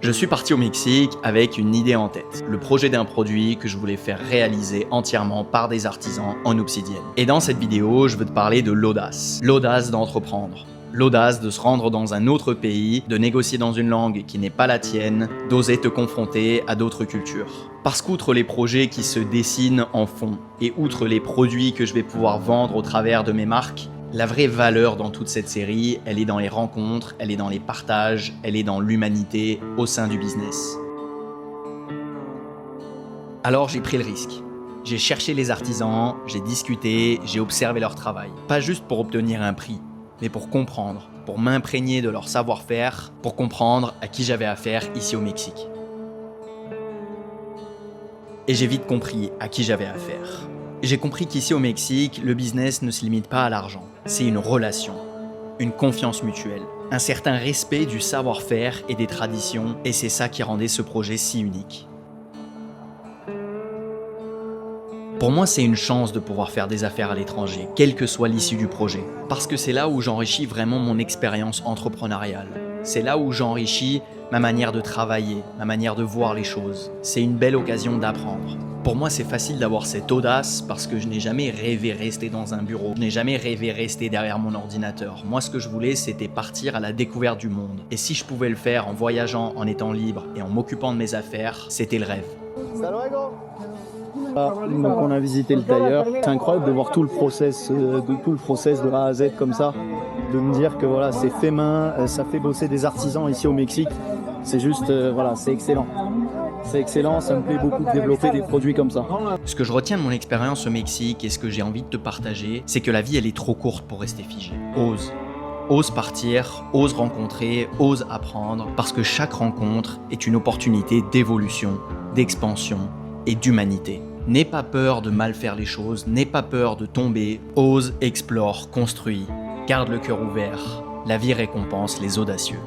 Je suis parti au Mexique avec une idée en tête, le projet d'un produit que je voulais faire réaliser entièrement par des artisans en obsidienne. Et dans cette vidéo, je veux te parler de l'audace d'entreprendre. L'audace de se rendre dans un autre pays, de négocier dans une langue qui n'est pas la tienne, d'oser te confronter à d'autres cultures. Parce qu'outre les projets qui se dessinent en fond, et outre les produits que je vais pouvoir vendre au travers de mes marques, la vraie valeur dans toute cette série, elle est dans les rencontres, elle est dans les partages, elle est dans l'humanité au sein du business. Alors j'ai pris le risque. J'ai cherché les artisans, j'ai discuté, j'ai observé leur travail. Pas juste pour obtenir un prix, mais pour comprendre, pour m'imprégner de leur savoir-faire, pour comprendre à qui j'avais affaire ici au Mexique. Et j'ai vite compris à qui j'avais affaire. J'ai compris qu'ici au Mexique, le business ne se limite pas à l'argent. C'est une relation, une confiance mutuelle, un certain respect du savoir-faire et des traditions, et c'est ça qui rendait ce projet si unique. Pour moi, c'est une chance de pouvoir faire des affaires à l'étranger, quelle que soit l'issue du projet, parce que c'est là où j'enrichis vraiment mon expérience entrepreneuriale. C'est là où j'enrichis ma manière de travailler, ma manière de voir les choses. C'est une belle occasion d'apprendre. Pour moi, c'est facile d'avoir cette audace parce que je n'ai jamais rêvé rester dans un bureau. Je n'ai jamais rêvé rester derrière mon ordinateur. Moi, ce que je voulais, c'était partir à la découverte du monde. Et si je pouvais le faire en voyageant, en étant libre et en m'occupant de mes affaires, c'était le rêve. Donc on a visité le tailleur. C'est incroyable de voir tout le process de A à Z comme ça, de me dire que voilà, c'est fait main, ça fait bosser des artisans ici au Mexique. C'est juste, c'est excellent. C'est excellent, ça me plaît beaucoup de développer des produits comme ça. Ce que je retiens de mon expérience au Mexique et ce que j'ai envie de te partager, c'est que la vie, elle est trop courte pour rester figée. Ose. Ose partir, ose rencontrer, ose apprendre, parce que chaque rencontre est une opportunité d'évolution, d'expansion et d'humanité. N'aie pas peur de mal faire les choses, n'aie pas peur de tomber, ose, explore, construis. Garde le cœur ouvert, la vie récompense les audacieux.